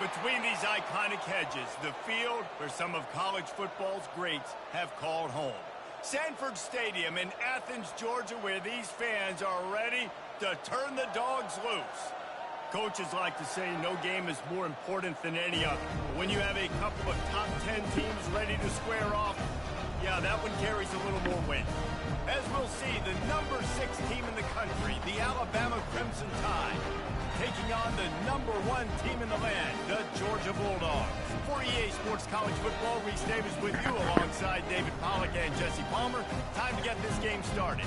Between these iconic hedges, the field where some of college football's greats have called home. Sanford Stadium in Athens, Georgia, where these fans are ready to turn the dogs loose. Coaches like to say no game is more important than any other. But when you have a couple of top 10 teams ready to square off, yeah, that one carries a little more weight. As we'll see, the number 6 team in the country, the Alabama Crimson Tide, taking on the number 1 team in the land, the Georgia Bulldogs. For EA Sports College Football, Reese Davis with you alongside David Pollack and Jesse Palmer. Time to get this game started.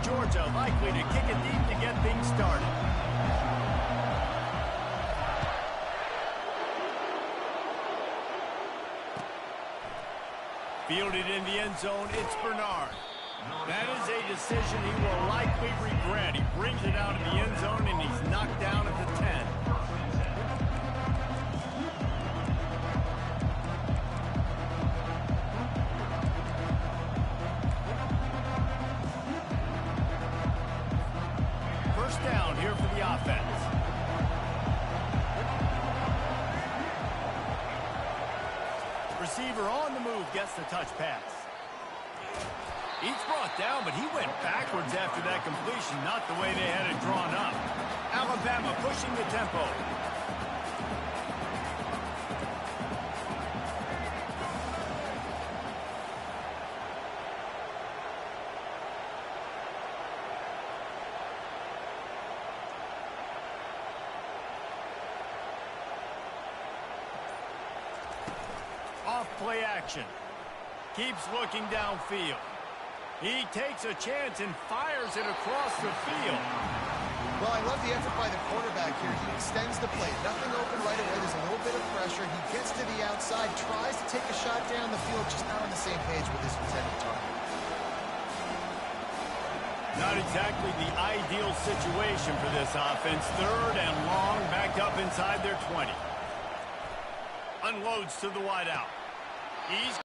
Georgia likely to kick it deep to get things started. Fielded in the end zone, it's Bernard. That is a decision he will likely regret. He brings it out of the end zone, and he's knocked down at the 10. First down here for the offense. Receiver on the move gets the touch pass. He's brought down, but he went backwards after that completion, not the way they had it drawn up. Alabama pushing the tempo. Off play action. Keeps looking downfield. He takes a chance and fires it across the field. Well, I love the effort by the quarterback here. He extends the play. Nothing open right away. There's a little bit of pressure. He gets to the outside, tries to take a shot down the field, just not on the same page with his intended target. Not exactly the ideal situation for this offense. Third and long, backed up inside their 20. Unloads to the wideout. He's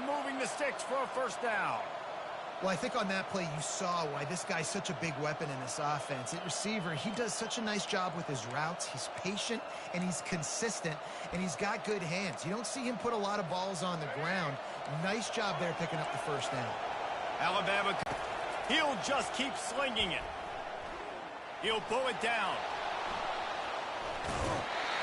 moving the sticks for a first down. Well, I think on that play you saw why this guy's such a big weapon in this offense. At receiver, he does such a nice job with his routes. He's patient, and he's consistent, and he's got good hands. You don't see him put a lot of balls on the ground. Nice job there picking up the first down. Alabama, he'll just keep slinging it. He'll pull it down.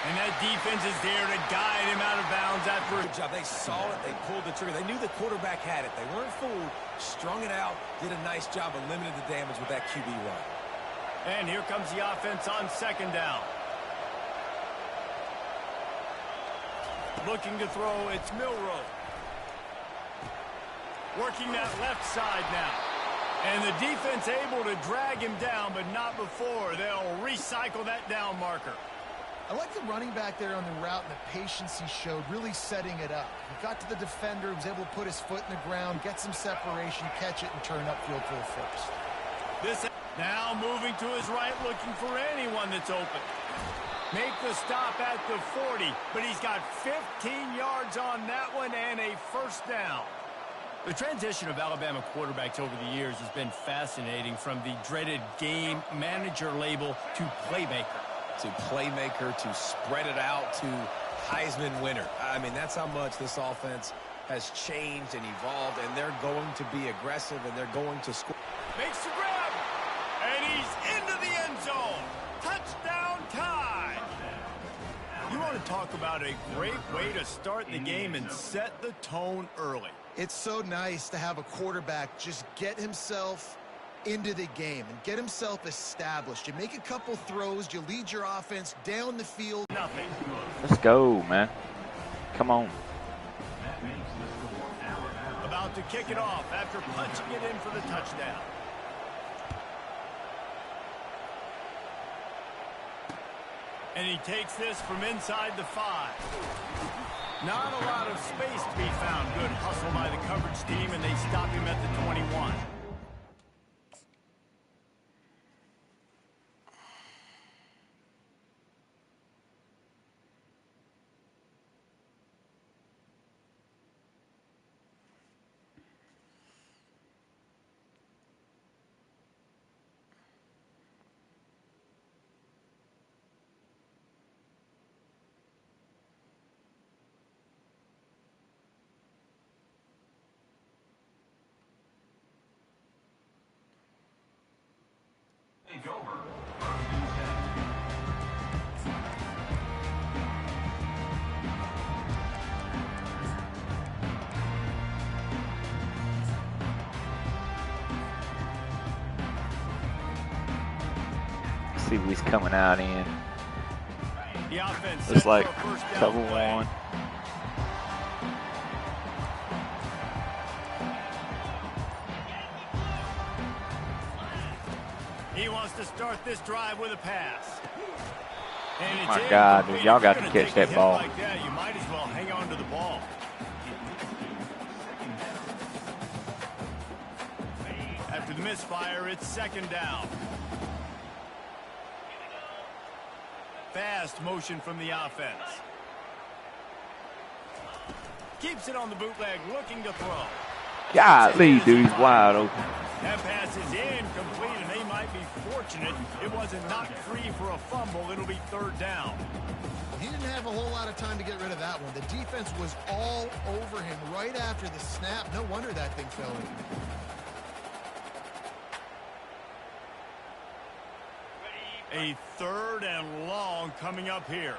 And that defense is there to guide him out of bounds after. Good job. They saw it. They pulled the trigger. They knew the quarterback had it. They weren't fooled. Strung it out. Did a nice job of limiting the damage with that QB run. And here comes the offense on second down. Looking to throw, it's Milroe. Working that left side now. And the defense able to drag him down, but not before. They'll recycle that down marker. I like the running back there on the route and the patience he showed, really setting it up. He got to the defender, was able to put his foot in the ground, get some separation, catch it, and turn upfield for a first. This now moving to his right, looking for anyone that's open. Make the stop at the 40, but he's got 15 yards on that one and a first down. The transition of Alabama quarterbacks over the years has been fascinating, from the dreaded game manager label to playmaker. To playmaker, to spread it out, to Heisman winner. I mean, that's how much this offense has changed and evolved, and they're going to be aggressive, and they're going to score. Makes the grab, and he's into the end zone. Touchdown Tide. You want to talk about a great way to start the game and set the tone early. It's so nice to have a quarterback just get himself into the game and get himself established. You make a couple throws, you lead your offense down the field. Nothing. Let's go, man. Come on. About to kick it off after punching it in for the touchdown. And he takes this from inside the 5. Not a lot of space to be found. Good hustle by the coverage team, and they stop him at the 21. See what he's coming out in. The offense Looks like cover one. He wants to start this drive with a pass. And Oh my God, dude, y'all got to catch that ball. Like that, you might as well hang on to the ball. After the misfire, it's second down. Fast motion from the offense. Keeps it on the bootleg, looking to throw. Golly, dude, he's wide open. That pass is incomplete, and they might be fortunate it wasn't knocked free for a fumble. It'll be third down. He didn't have a whole lot of time to get rid of that one. The defense was all over him right after the snap. No wonder that thing fell in. A third and long coming up here.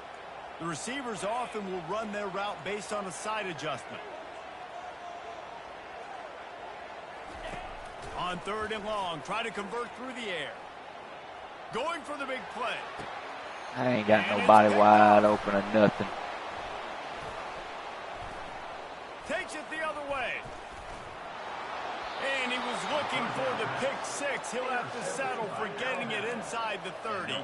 The receivers often will run their route based on a side adjustment. On third and long, try to convert through the air. Going for the big play. I ain't got nobody wide open or nothing. Takes it the other way. And he was looking for the pick six. He'll have to settle for getting it inside the 30.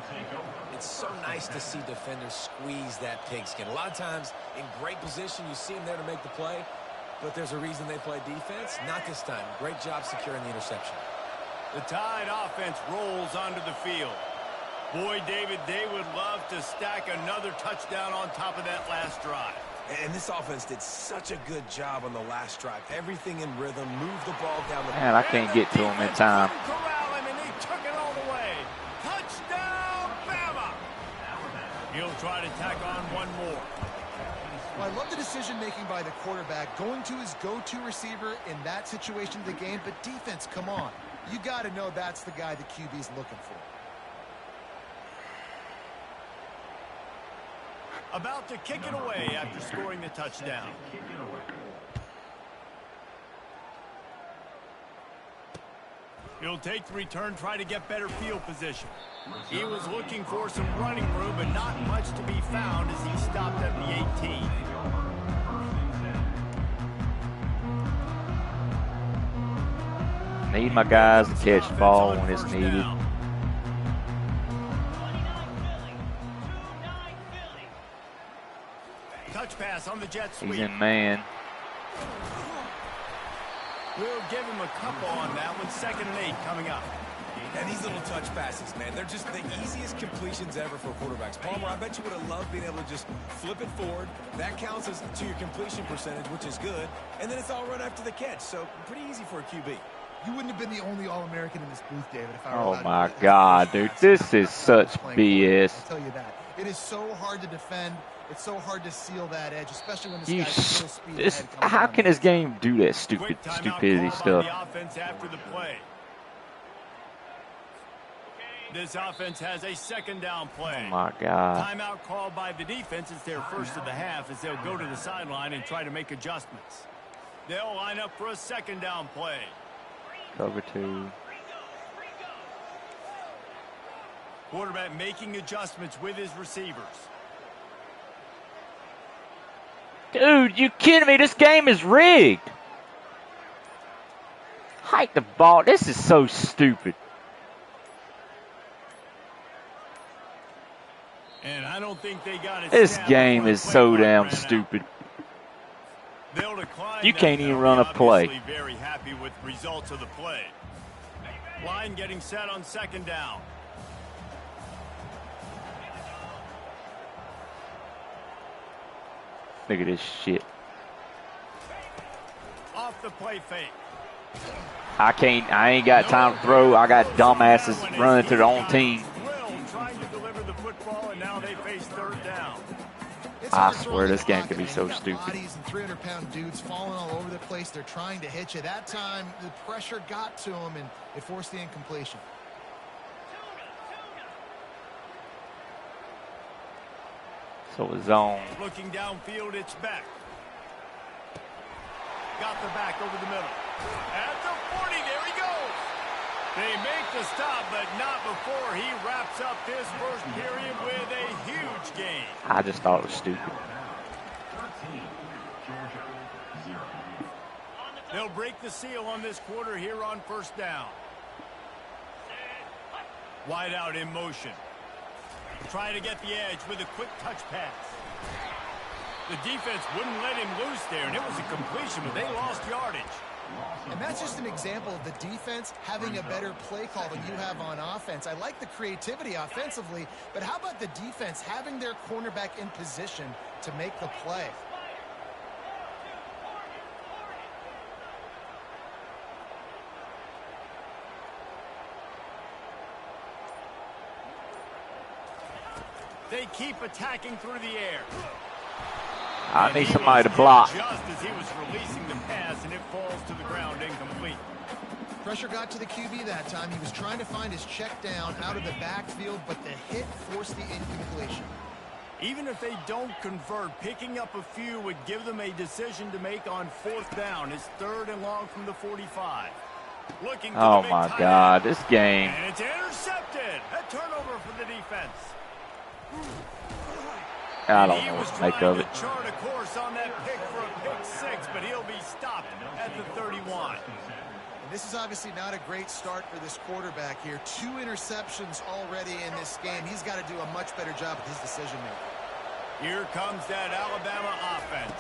It's so nice to see defenders squeeze that pigskin. A lot of times in great position, you see them there to make the play, but there's a reason they play defense. Not this time. Great job securing the interception. The Tide offense rolls onto the field. Boy, David, they would love to stack another touchdown on top of that last drive. And this offense did such a good job on the last drive. Everything in rhythm, moved the ball down the... Man, I can't get to him in time. Corral him, and he took it all the way. Touchdown, Bama! He'll try to tack on one more. Well, I love the decision-making by the quarterback, going to his go-to receiver in that situation of the game. But defense, come on. You got to know that's the guy the QB's looking for. About to kick it away after scoring the touchdown. He'll take the return, try to get better field position. He was looking for some running room, but not much to be found as he stopped at the 18. Need my guys to catch the ball when it's needed. Touch pass on the jet sweep. He's in man. We'll give him a couple on that one. 2nd and 8 coming up. And these little touch passes, man, they're just the easiest completions ever for quarterbacks. Palmer, I bet you would have loved being able to just flip it forward. That counts as to your completion percentage, which is good. And then it's all run after the catch, so pretty easy for a QB. You wouldn't have been the only All-American in this booth, David, if I were Oh, my God, dude. This is such BS. I'll tell you that. It is so hard to defend. It's so hard to seal that edge, especially when this guy's full speed ahead. How can this game do that stupidity stuff? The offense after the play. This offense has a 2nd down play. Oh, my God. Timeout called by the defense. It's their first of the half as they'll go to the sideline and try to make adjustments. They'll line up for a 2nd down play. Cover 2. Quarterback making adjustments with his receivers. Dude, you kidding me? This game is rigged. Hike the ball. This is so stupid. And I don't think they got it. This game is so damn stupid. You can't even run a play. Very happy with results of the play. Line getting set on second down. Look at this shit. Off the play fake. I ain't got time to throw. I got dumbasses running to their own team. Trying to deliver the football, and now they face third down. I swear this game could be so stupid. Bodies and 300-pound dudes falling all over the place. They're trying to hit you. That time, the pressure got to them, and it forced the incompletion. So a zone. Looking downfield, it's back. Got the back over the middle. At the 40, there he goes. They make the stop, but not before he wraps up this first period with a huge gain. I just thought it was stupid. They'll break the seal on this quarter here on first down. Wide out in motion. Trying to get the edge with a quick touch pass. The defense wouldn't let him loose there, and it was a completion, but they lost yardage. And that's just an example of the defense having a better play call than you have on offense. I like the creativity offensively, but how about the defense having their cornerback in position to make the play? They keep attacking through the air. I need somebody to block. Just as he was releasing the pass, and it falls to the ground incomplete. Pressure got to the QB that time. He was trying to find his check down out of the backfield, but the hit forced the incompletion. Even if they don't convert, picking up a few would give them a decision to make on fourth down. It's third and long from the 45. Looking for Oh the my big God, end. this game. And it's intercepted. A turnover for the defense. I don't know what to make of it. He was trying to chart a course on that pick for a pick six, but he'll be stopped at the 31. And this is obviously not a great start for this quarterback here. 2 interceptions already in this game. He's got to do a much better job with his decision-making. Here comes that Alabama offense.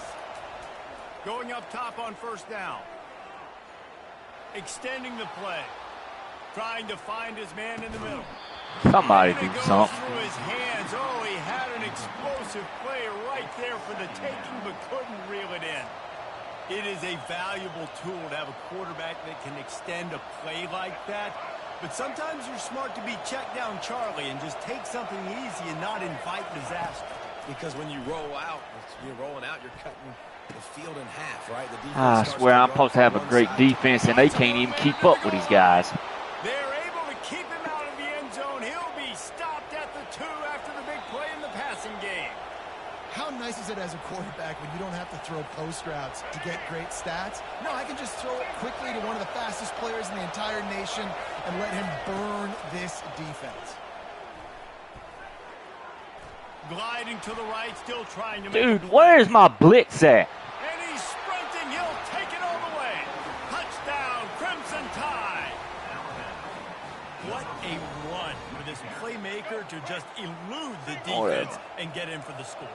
Going up top on first down. Extending the play. Trying to find his man in the middle. Somebody do something. Through his hands. Oh, he had an explosive play right there for the taking, but couldn't reel it in. It is a valuable tool to have a quarterback that can extend a play like that. But sometimes you're smart to be check down Charlie and just take something easy and not invite disaster. Because when you roll out, you're rolling out, you're cutting the field in half, right? The defense I swear I'm supposed to have a great defense, and they can't even keep up with these guys. They're able to keep him out of the end zone. He'll be stopped at the 2 after the big play in the passing game. How nice is it as a quarterback when you don't have to throw post routes to get great stats? No, I can just throw it quickly to one of the fastest players in the entire nation and let him burn this defense. Gliding to the right, still trying to Dude, where's my blitz at? And he's sprinting. He'll take it all the way. Touchdown, Crimson Tide. What a run for this playmaker to just elude the defense and get in for the score.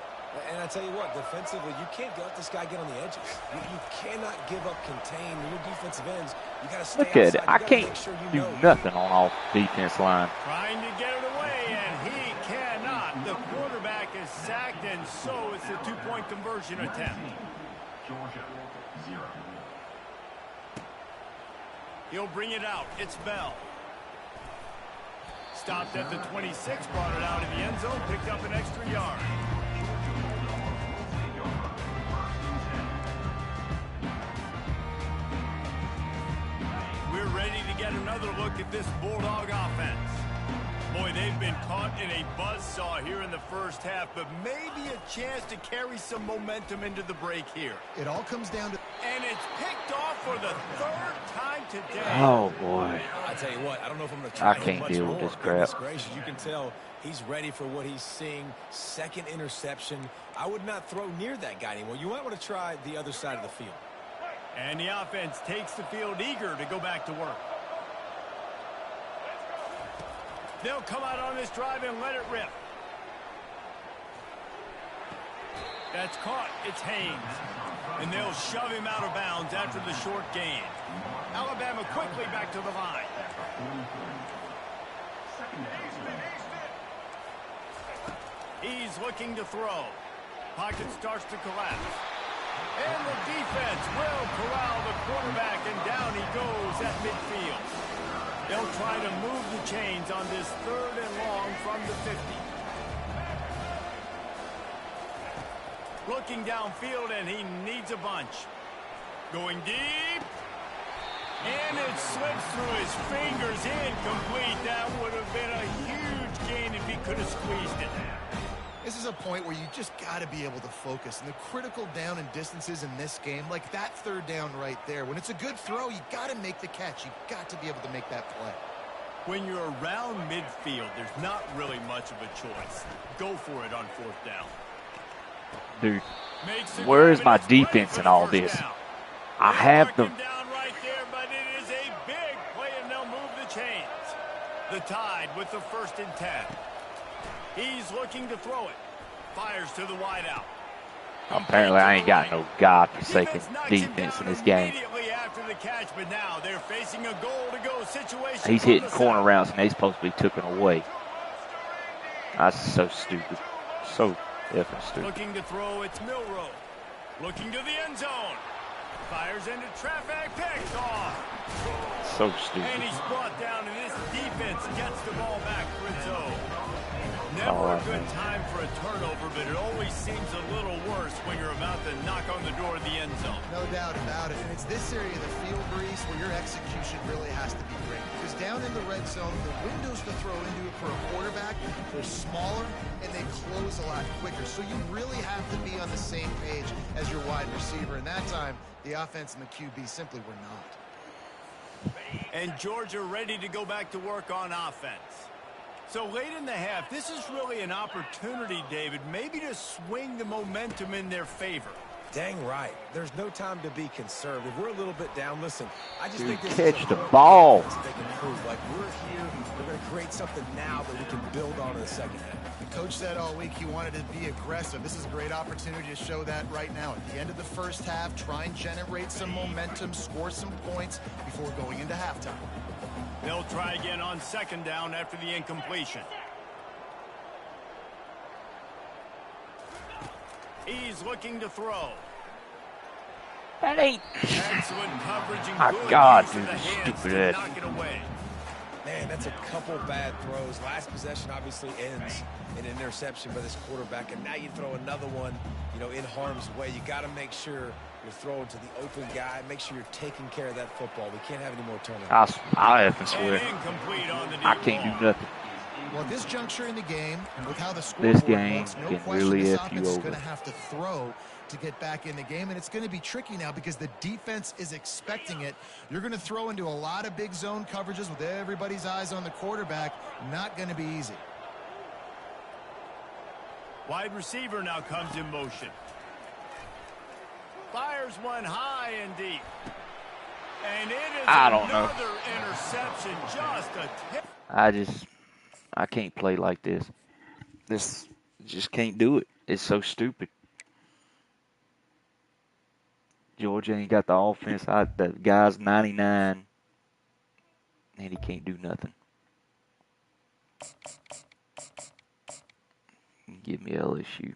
And I tell you what, defensively, you can't let this guy get on the edges. You cannot give up contain. When your defensive ends, you got to stay Look at outside. it. I can't do nothing on off defense line. Trying to get it away, and he cannot. The quarterback is sacked, and so it's a 2-point conversion attempt. He'll bring it out. It's Bell. Stopped at the 26, brought it out in the end zone, picked up an extra yard. We're ready to get another look at this Bulldog offense. Boy, they've been caught in a buzzsaw here in the first half, but maybe a chance to carry some momentum into the break here. It all comes down to... And it's picked off for the 3rd time today. Oh, boy. I tell you what, I don't know if I'm going to try I can't deal with this crap. Gracious, you can tell he's ready for what he's seeing. 2nd interception. I would not throw near that guy anymore. You might want to try the other side of the field. And the offense takes the field eager to go back to work. They'll come out on this drive and let it rip. That's caught. It's Haynes. And they'll shove him out of bounds after the short gain. Alabama quickly back to the line. He's looking to throw. Pocket starts to collapse. And the defense will corral the quarterback, and down he goes at midfield. They'll try to move the chains on this 3rd and long from the 50. Looking downfield, and he needs a bunch. Going deep. And it slips through his fingers, incomplete. That would have been a huge gain if he could have squeezed it. This is a point where you just got to be able to focus. And the critical down and distances in this game, like that 3rd down right there, when it's a good throw, you got to make the catch. You got to be able to make that play. When you're around midfield, there's not really much of a choice. Go for it on 4th down. Dude, where is my defense in all this? I have the... down right there, but it is a big play, and they'll move the chains. The Tide with the 1st and 10. He's looking to throw it. Fires to the wideout. Apparently, I ain't got no godforsaken defense in this game. Immediately after the catch, but now they're facing a goal-to-go situation. He's hitting corner routes, and they're supposed to be taken away. That's so stupid. So effing stupid. Looking to throw, it's Milroe. Looking to the end zone. Fires into traffic, picks off. So stupid. And he's brought down, and this defense gets the ball back for its own. Never a good time for a turnover, but it always seems a little worse when you're about to knock on the door of the end zone. No doubt about it. And it's this area of the field, Breeze, where your execution really has to be great. Because down in the red zone, the windows to throw into it for a quarterback, they're smaller and they close a lot quicker. So you really have to be on the same page as your wide receiver. And that time, the offense and the QB simply were not. And Georgia ready to go back to work on offense. So late in the half, this is really an opportunity, David, maybe to swing the momentum in their favor. Dang right. There's no time to be conservative. We're a little bit down. Listen, I just think this catch is the ball. They can prove. Like, we're here. We're going to create something now that we can build on in the second half. The coach said all week he wanted to be aggressive. This is a great opportunity to show that right now. At the end of the first half, try and generate some momentum, score some points before going into halftime. They'll try again on 2nd down after the incompletion. He's looking to throw. That ain't... Excellent coverage and My good God, use of dude, the hands stupid to ass. knock it away. Man, that's a couple bad throws. Last possession obviously ends in an interception by this quarterback, and now you throw another one, you know, in harm's way. You got to make sure you're throwing to the open guy. Make sure you're taking care of that football. We can't have any more turnovers. I effing swear. And incomplete on the deep I can't ball. do nothing. Well, at this juncture in the game, with how the This scoreboard game looks, no can question really this F you offense is over. going to have to throw to get back in the game, and it's going to be tricky now because the defense is expecting it. You're going to throw into a lot of big zone coverages with everybody's eyes on the quarterback. Not going to be easy. Wide receiver now comes in motion. Fires one high and deep. And it is another interception. Just a I can't play like this. This just can't do it. It's so stupid. Georgia ain't got the offense. The guy's 99, and he can't do nothing. Give me LSU.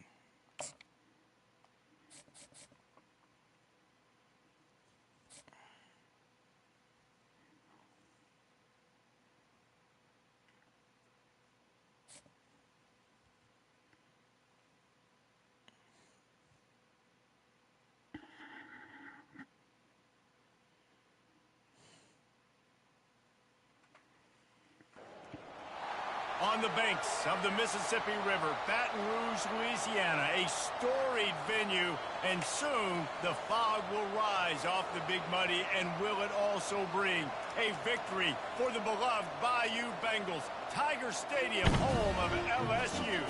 on the banks of the Mississippi River, Baton Rouge, Louisiana, a storied venue, and soon the fog will rise off the Big Muddy, and will it also bring a victory for the beloved Bayou Bengals, Tiger Stadium, home of LSU.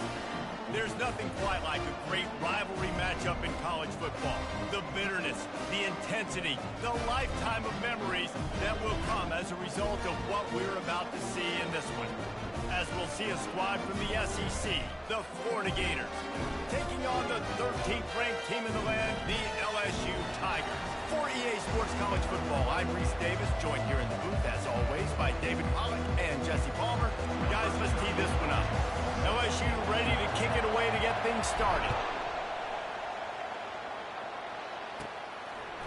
There's nothing quite like a great rivalry matchup in college football. The bitterness, the intensity, the lifetime of memories that will come as a result of what we're about to see in this one. As we'll see a squad from the SEC, the Florida Gators, taking on the 13th ranked team in the land, the LSU Tigers. For EA Sports College Football, I'm Reese Davis, joined here in the booth, as always, by David Pollack and Jesse Palmer. Guys, let's tee this one up. LSU ready to kick it away to get things started.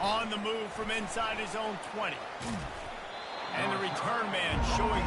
On the move from inside his own 20. And the return man showing...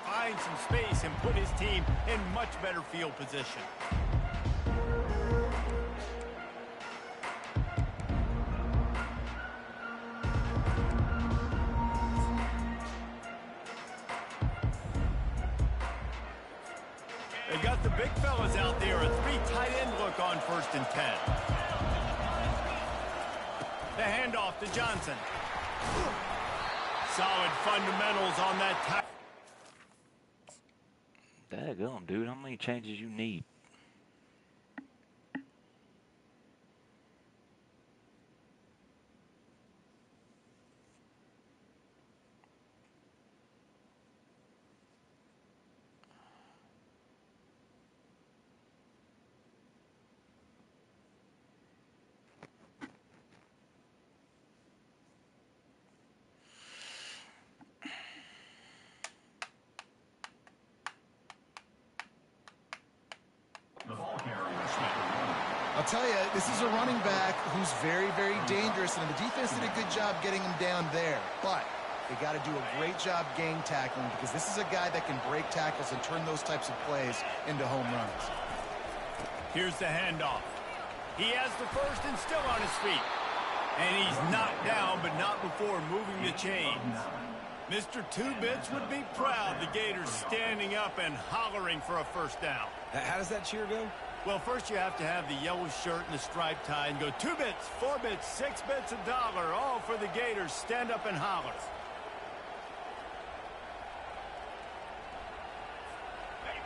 Find some space and put his team in much better field position. They got the big fellas out there, a 3 tight end look on 1st and 10. The handoff to Johnson. Solid fundamentals on that tight. Daggum, dude. How many changes you need? I'll tell you, this is a running back who's very, very dangerous, and the defense did a good job getting him down there. But they got to do a great job gang tackling, because this is a guy that can break tackles and turn those types of plays into home runs. Here's the handoff. He has the first and still on his feet. And he's knocked down, but not before moving the chains. Mr. Two Bits would be proud the Gators standing up and hollering for a first down. How does that cheer go? Well, first you have to have the yellow shirt and the striped tie and go 2 bits, 4 bits, 6 bits, $1, all for the Gators. Stand up and holler.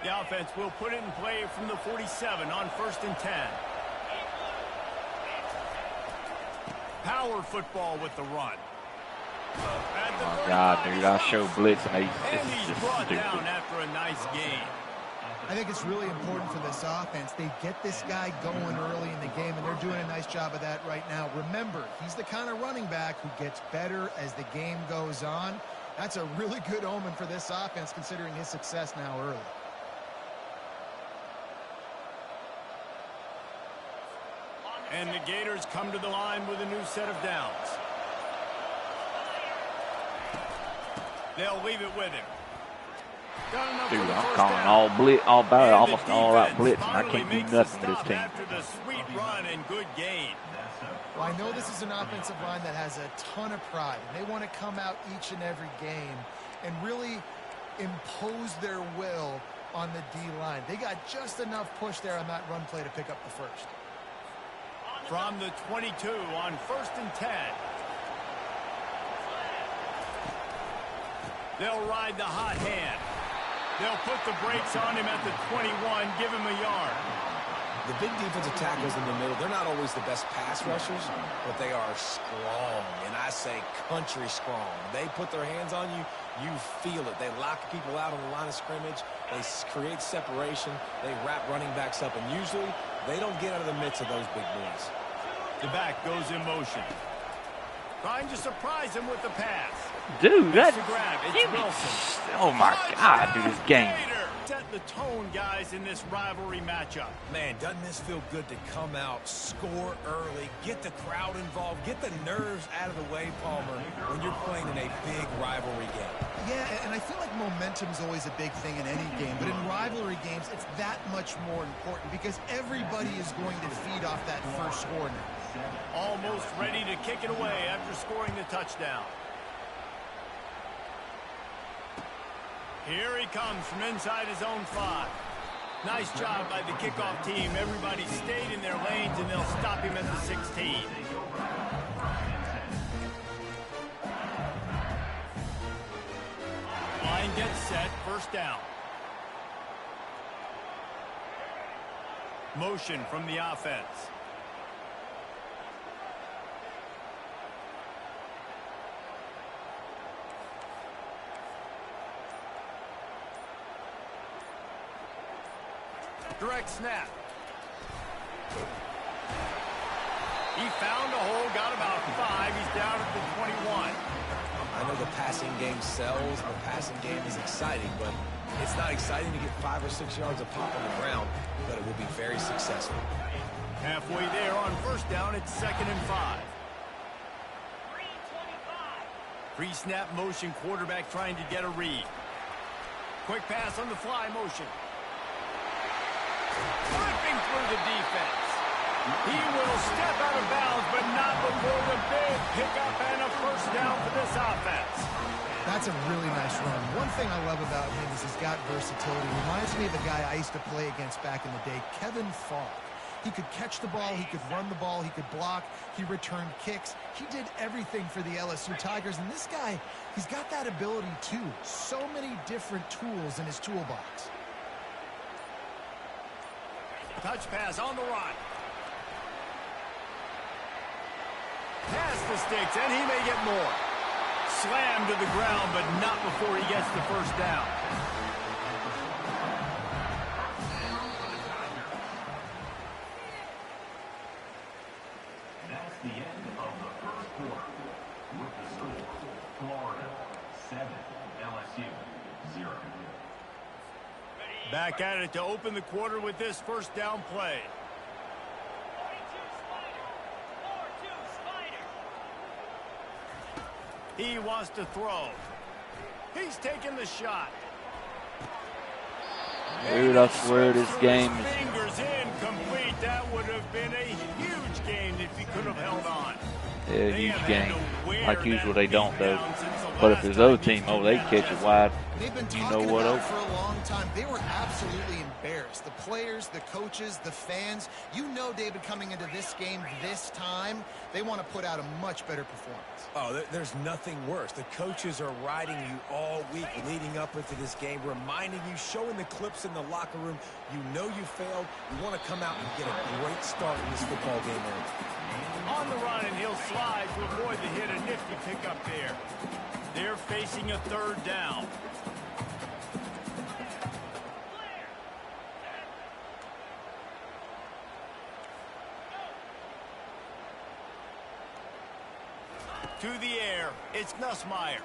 The offense will put it in play from the 47 on 1st and 10. Power football with the run. Oh my God, dude, I show blitz and he's brought down after a nice gain. I think it's really important for this offense. They get this guy going early in the game, and they're doing a nice job of that right now. Remember, he's the kind of running back who gets better as the game goes on. That's a really good omen for this offense, considering his success now early. And the Gators come to the line with a new set of downs. They'll leave it with him. Dude, I'm calling all blitz, almost all out blitz, and I can't do nothing to this team. After the sweet run and good gain. Well, I know this is an offensive line that has a ton of pride, and they want to come out each and every game and really impose their will on the D-line. They got just enough push there on that run play to pick up the first. From the 22 on 1st and 10. They'll ride the hot hand. They'll put the brakes on him at the 21, give him a yard. The big defensive tackles in the middle, they're not always the best pass rushers, but they are strong, and I say country strong. They put their hands on you, you feel it. They lock people out on the line of scrimmage. They create separation. They wrap running backs up, and usually they don't get out of the midst of those big boys. The back goes in motion. Trying to surprise him with the pass. Dude, that's... It's Wilson. Oh, my God, dude, this game. Set the tone, guys, in this rivalry matchup. Man, doesn't this feel good to come out, score early, get the crowd involved, get the nerves out of the way, Palmer, when you're playing in a big rivalry game. Yeah, and I feel like momentum is always a big thing in any game, but in rivalry games, it's that much more important because everybody is going to feed off that first score now. Almost ready to kick it away after scoring the touchdown. Here he comes from inside his own 5. Nice job by the kickoff team. Everybody stayed in their lanes, and they'll stop him at the 16. Line gets set, first down. Motion from the offense. Direct snap. He found a hole, got about 5. He's down at the 21. I know the passing game sells, and the passing game is exciting, but it's not exciting to get 5 or 6 yards a pop on the ground, but it will be very successful. Halfway there on first down, it's 2nd and 5. Pre-snap motion, quarterback trying to get a read. Quick pass on the fly motion. Flipping through the defense. He will step out of bounds, but not before the big pickup and a first down for this offense. That's a really nice run. One thing I love about him is he's got versatility. Reminds me of a guy I used to play against back in the day, Kevin Falk. He could catch the ball, he could run the ball, he could block, he returned kicks. He did everything for the LSU Tigers, and this guy, he's got that ability too. So many different tools in his toolbox. Touch pass on the run. Past the sticks, and he may get more. Slammed to the ground, but not before he gets the first down. That's the end of the first quarter. With the score, Florida 7, LSU 0. Back at it to open the quarter with this first down play. He wants to throw. He's taking the shot. Dude, I swear this game is... Fingers incomplete. That would have been a huge gain if he could have held on. Yeah, huge game. Like usual, they don't, though. But if there's other team, oh, they catch it wide. They've been You know talking what, about oh? it for a long time. They were absolutely embarrassed. The players, the coaches, the fans. You know, David, coming into this game this time, they want to put out a much better performance. Oh, there's nothing worse. The coaches are riding you all week leading up into this game, reminding you, showing the clips in the locker room. You know you failed. You want to come out and get a great start in this football game early. On the run, and he'll slide to avoid the hit. A nifty pickup there. They're facing a third down. To the air, it's Nussmeier.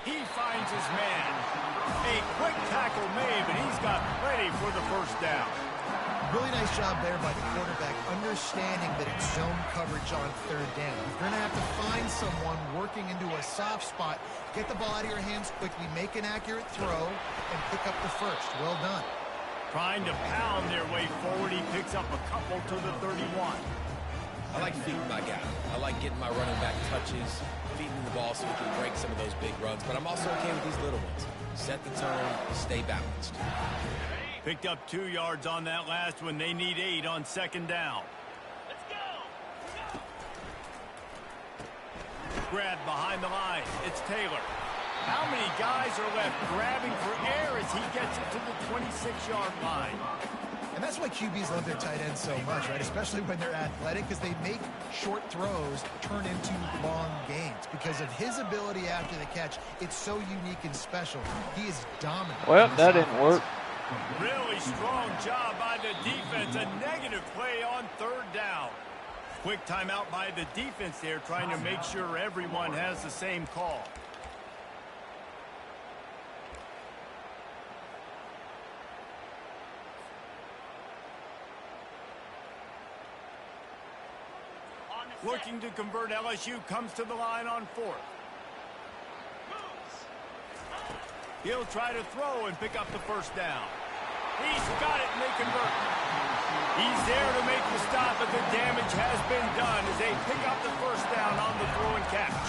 He finds his man. A quick tackle made, but he's got plenty for the first down. Really nice job there by the quarterback, understanding that it's zone coverage on third down. You're going to have to find someone working into a soft spot, get the ball out of your hands quickly, make an accurate throw, and pick up the first. Well done. Trying to pound their way forward. He picks up a couple to the 31. I like feeding my guy. I like getting my running back touches, feeding the ball so we can break some of those big runs. But I'm also okay with these little ones. Set the tone, stay balanced. Picked up 2 yards on that last one. They need 8 on second down. Let's go. Grab behind the line. It's Taylor. How many guys are left grabbing for air as he gets it to the 26-yard line? And that's why QBs love their tight ends so much, right? Especially when they're athletic, because they make short throws turn into long gains. Because of his ability after the catch, it's so unique and special. He is dominant. Well, that didn't work. Really strong job by the defense. A negative play on third down. Quick timeout by the defense there, trying to make sure everyone has the same call. Looking to convert, LSU comes to the line on 4th. He'll try to throw and pick up the first down. He's got it, and they convert. He's there to make the stop, but the damage has been done as they pick up the first down on the throw and catch.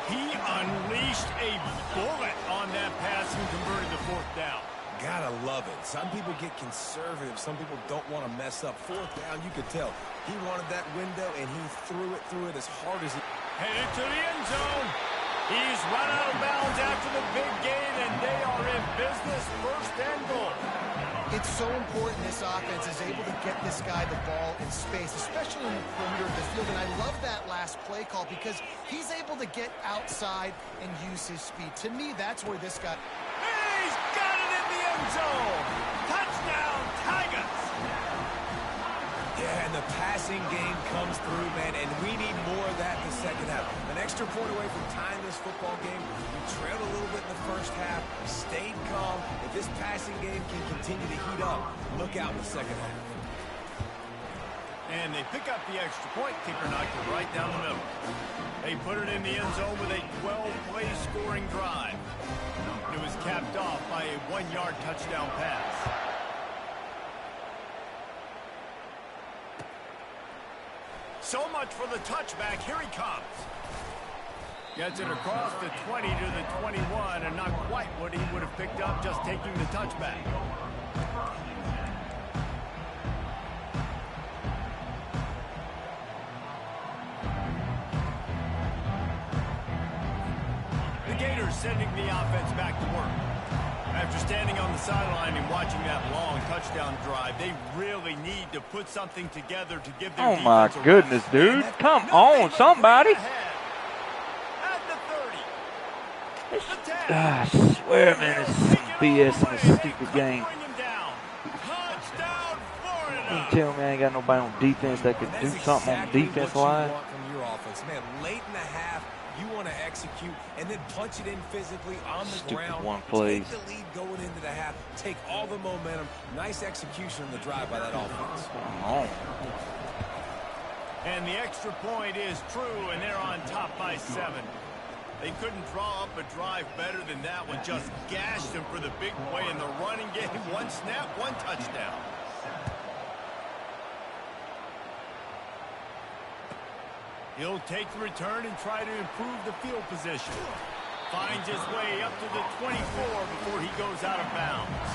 He unleashed a bullet on that pass and converted the 4th down. Gotta love it. Some people get conservative. Some people don't want to mess up. 4th down, you could tell. He wanted that window, and he threw it as hard as he... Headed to the end zone. He's run out of bounds after the big gain, and they are in business. 1st and goal. It's so important this offense is able to get this guy the ball in space, especially in the perimeter of the field. And I love that last play call because he's able to get outside and use his speed. To me, that's where this guy... He's got it in the end zone. Touchdown, Tigers. Yeah, and the passing game comes through, man, and we need more of that in the second half. An extra point away from tying this football game. We trailed a little bit in the first half, stayed calm. If this passing game can continue to heat up, look out in the second half. And they pick up the extra point. Kicker knocked it right down the middle. They put it in the end zone with a 12-play scoring drive. It was capped off by a 1-yard touchdown pass. So much for the touchback. Here he comes. Gets it across the 20 to the 21, and not quite what he would have picked up just taking the touchback. The Gators sending the offense back to work. After standing on the sideline and watching that long touchdown drive, they really need to put something together to give their Oh my defense a goodness, rest. dude. Come on, somebody. At the 30. The 10. I swear, man, it's BS in this stupid game. Bring him down. Touchdown, You Florida. tell me I ain't got nobody on defense that could do something on the defense line. What you want from your offense. Man, late in the half, you want to execute and then punch it in physically on the Stupid ground. one plays. Take the lead going into the half. Take all the momentum. Nice execution on the drive by that offense. Come on. And the extra point is true, and they're on top by 7. They couldn't draw up a drive better than that one. Just gashed them for the big play in the running game. 1 snap, 1 touchdown. He'll take the return and try to improve the field position. Finds his way up to the 24 before he goes out of bounds.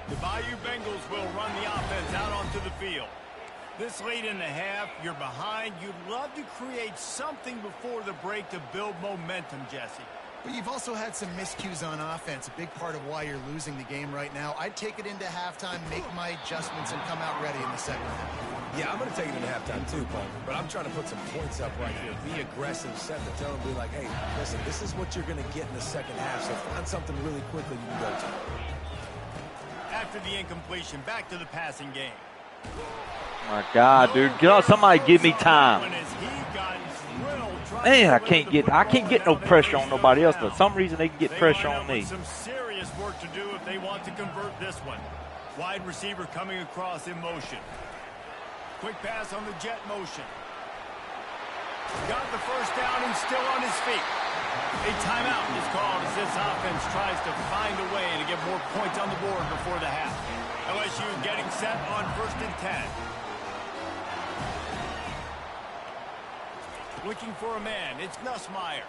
The Bayou Bengals will run the offense out onto the field. This late in the half, you're behind. You'd love to create something before the break to build momentum, Jesse. But you've also had some miscues on offense, a big part of why you're losing the game right now. I'd take it into halftime, make my adjustments, and come out ready in the second half. Yeah, I'm going to take it into halftime too, Paul. But I'm trying to put some points up right here. Be aggressive, set the tone, be like, hey, listen, this is what you're going to get in the second half, so find something really quickly you can go to. After the incompletion, back to the passing game. My God, dude. Get on, somebody give me time. Man, I can't get no pressure on nobody else, but for some reason they can get pressure on me. Some serious work to do if they want to convert this one. Wide receiver coming across in motion. Quick pass on the jet motion. Got the first down and still on his feet. A timeout is called as this offense tries to find a way to get more points on the board before the half. LSU getting set on 1st and 10. Looking for a man. It's Nussmeier.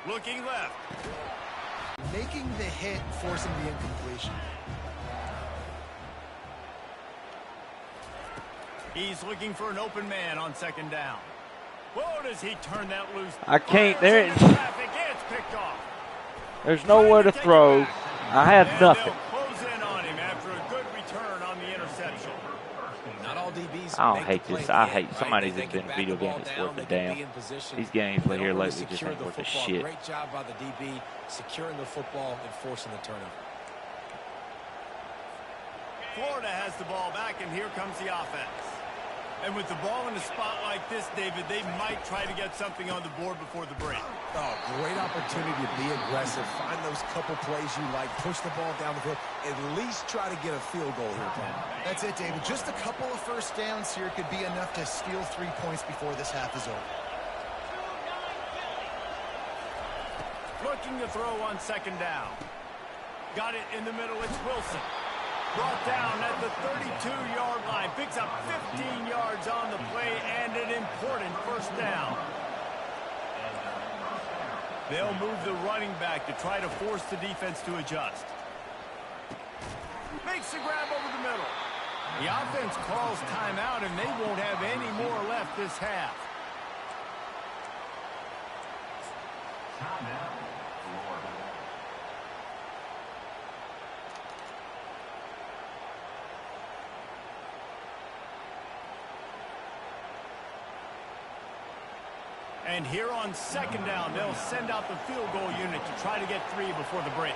Looking left. Making the hit, forcing the incompletion. He's looking for an open man on 2nd down. Whoa, does he turn that loose? I can't. There. Traffic. It's picked off. There's nowhere to throw. I have And nothing. they'll close in on him after a good return on the interception. Not all DBs I don't make hate the play this. I again, hate right? somebody's They been can video back the game ball that's down, worth they a can damn. be in position. These games They we hear don't really lately just secure ain't the worth a football. shit. Great job by the DB securing the football and forcing the turnover. Florida has the ball back, and here comes the offense. And with the ball in a spot like this, David, they might try to get something on the board before the break. Oh, great opportunity to be aggressive. Find those couple plays you like. Push the ball down the field. At least try to get a field goal here, Tom. That's it, David. Just a couple of first downs here could be enough to steal 3 points before this half is over. Looking to throw on 2nd down. Got it in the middle. It's Wilson. Brought down at the 32-yard line. Picks up 15 yards on the play and an important 1st down. They'll move the running back to try to force the defense to adjust. Makes the grab over the middle. The offense calls timeout, and they won't have any more left this half. Timeout, Florida. And here on 2nd down, they'll send out the field goal unit to try to get 3 before the break.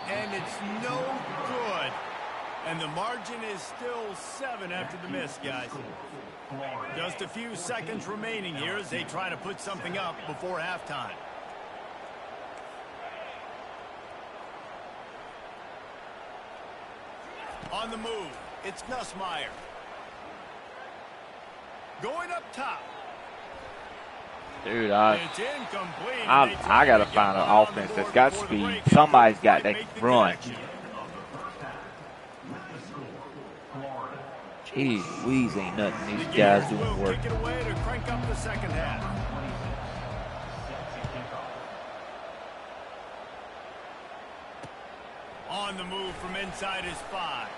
And it's no good. And the margin is still 7 after the miss, guys. Just a few seconds remaining here as they try to put something up before halftime. On the move, it's Nussmeier. Going up top. Dude, It's incomplete. I got to find an offense that's got speed. Somebody's got that run. Jeez, Louise ain't nothing. These guys doing work. Kick it away to crank up the 2nd half. On the move from inside his 5.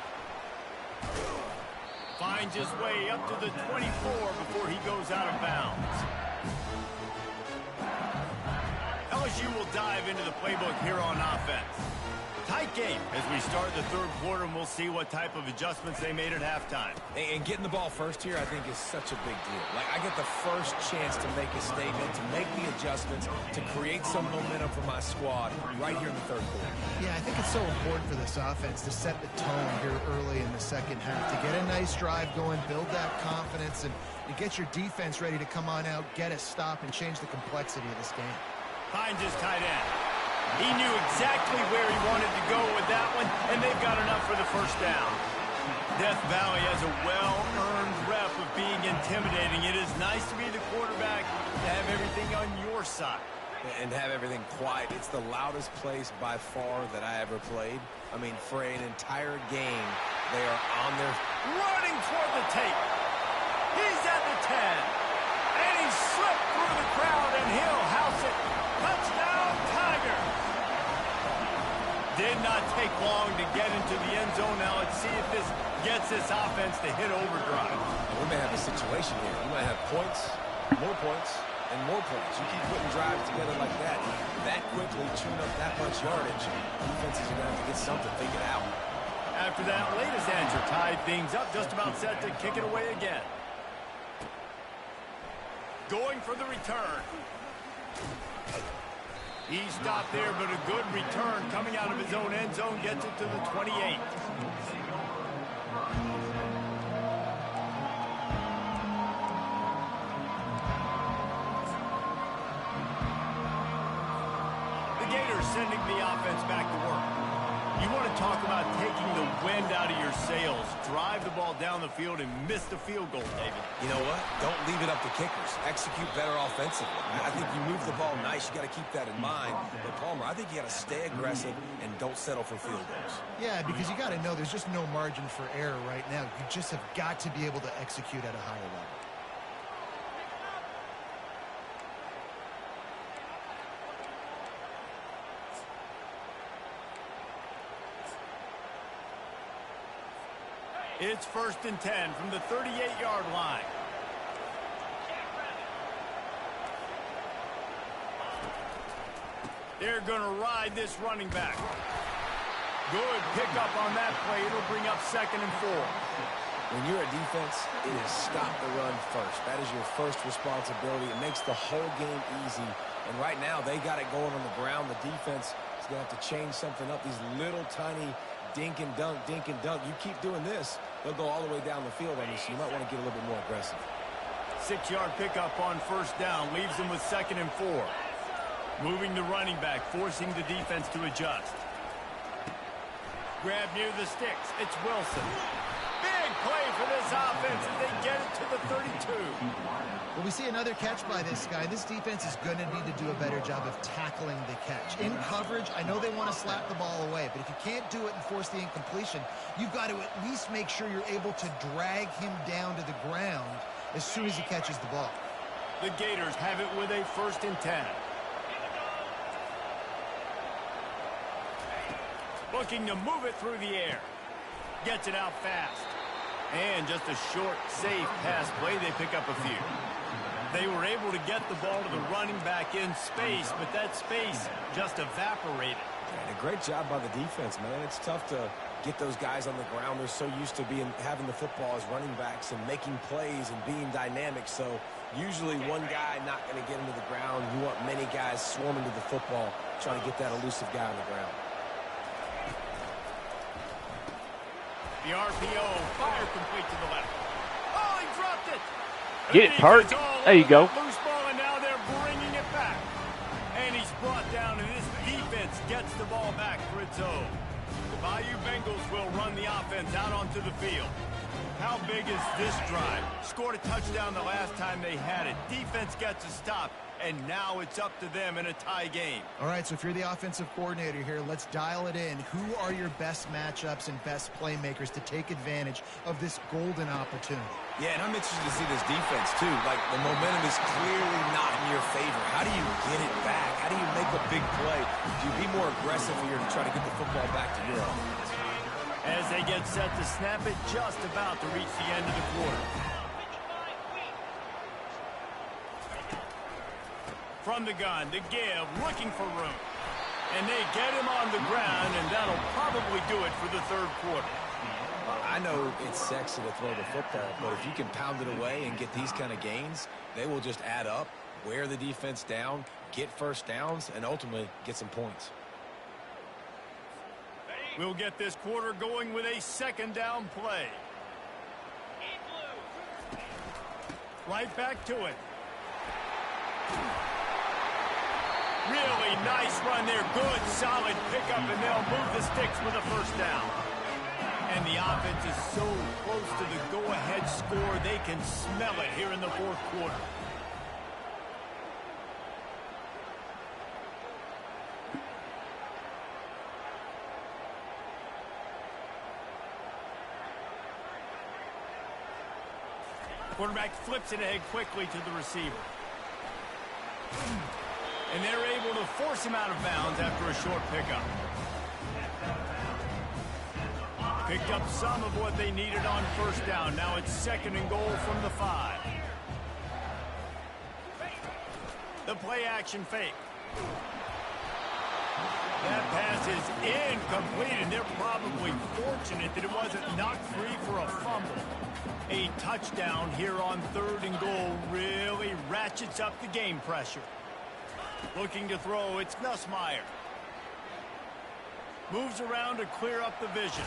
Finds his way up to the 24 before he goes out of bounds. LSU will dive into the playbook here on offense. Tight game as we start the 3rd quarter, and we'll see what type of adjustments they made at halftime. And getting the ball first here, I think, is such a big deal. Like, I get the first chance to make a statement, to make the adjustments, to create some momentum for my squad right here in the 3rd quarter. Yeah, I think it's so important for this offense to set the tone here early in the 2nd half, to get a nice drive going, build that confidence, and to get your defense ready to come on out, get a stop, and change the complexity of this game. Finds his tight end. He knew exactly where he wanted to go with that one, and they've got enough for the 1st down. Death Valley has a well-earned rep of being intimidating. It is nice to be the quarterback, to have everything on your side. And have everything quiet. It's the loudest place by far that I ever played. I mean, for an entire game, they are on their... Running toward the tape. He's at the 10. And he slipped through the crowd, and he'll house it. Touchdown, Tigers. Did not take long to get into the end zone. Now let's see if this gets this offense to hit overdrive. We may have a situation here. You might have points, and more points. You keep putting drives together like that quickly, tune up that much yardage, defenses are going to have to get something figured out. After that latest answer tied things up, just about set to kick it away again. Going for the return. He stopped there, but a good return coming out of his own end zone gets it to the 28. The Gators sending the offense back to work. You want to talk about taking the wind out of your sails. Drive the ball down the field and miss the field goal, David. You know what? Don't leave it up to kickers. Execute better offensively. I think you move the ball nice. You got to keep that in mind. But Palmer, I think you got to stay aggressive and don't settle for field goals. Yeah, because you got to know there's just no margin for error right now. You just have got to be able to execute at a higher level. It's 1st and 10 from the 38-yard line. They're going to ride this running back. Good pickup on that play. It'll bring up 2nd and 4. When you're a defense, it is stop the run first. That is your first responsibility. It makes the whole game easy. And right now, they got it going on the ground. The defense is going to have to change something up. These little tiny dink and dunk, dink and dunk. You keep doing this, they'll go all the way down the field on you, so you might want to get a little bit more aggressive. 6-yard pickup on 1st down. Leaves them with 2nd and 4. Moving the running back, forcing the defense to adjust. Grab near the sticks. It's Wilson. Big play for this offense as they get it to the 32. Well, we see another catch by this guy. This defense is going to need to do a better job of tackling the catch. In coverage, I know they want to slap the ball away, but if you can't do it and force the incompletion, you've got to at least make sure you're able to drag him down to the ground as soon as he catches the ball. The Gators have it with a 1st and 10. Looking to move it through the air. Gets it out fast. And just a short, safe pass play. They pick up a few. They were able to get the ball to the running back in space, but that space just evaporated. And a great job by the defense, man. It's tough to get those guys on the ground. They're so used to having the football as running backs and making plays and being dynamic. So usually one guy not going to get into the ground. You want many guys swarming to the football, trying to get that elusive guy on the ground. The RPO, fire complete to the left. Oh, he dropped it. Get it, Park. There you go. Loose ball, and now they're bringing it back. And he's brought down, and this defense gets the ball back for its own. The Bayou Bengals will run the offense out onto the field. How big is this drive? Scored a touchdown the last time they had it. Defense gets a stop, and now it's up to them in a tie game. All right, so if you're the offensive coordinator here, let's dial it in. Who are your best matchups and best playmakers to take advantage of this golden opportunity? Yeah, and I'm interested to see this defense, too. Like, the momentum is clearly not in your favor. How do you get it back? How do you make a big play? Do you be more aggressive here to try to get the football back to your offense? As they get set to snap it, just about to reach the end of the quarter. From the gun, to give, looking for room. And they get him on the ground, and that'll probably do it for the 3rd quarter. I know it's sexy to throw the football, but if you can pound it away and get these kind of gains, they will just add up, wear the defense down, get 1st downs, and ultimately get some points. We'll get this quarter going with a 2nd down play. Right back to it. Really nice run there. Good, solid pickup, and they'll move the sticks with a 1st down. And the offense is so close to the go-ahead score, they can smell it here in the 4th quarter. Quarterback flips it ahead quickly to the receiver. And they're able to force him out of bounds after a short pickup. Picked up some of what they needed on 1st down. Now it's 2nd and goal from the 5. The play action fake. That pass is incomplete, and they're probably fortunate that it wasn't knocked free for a fumble. A touchdown here on 3rd and goal really ratchets up the game pressure. Looking to throw, it's Nussmeier. Moves around to clear up the vision.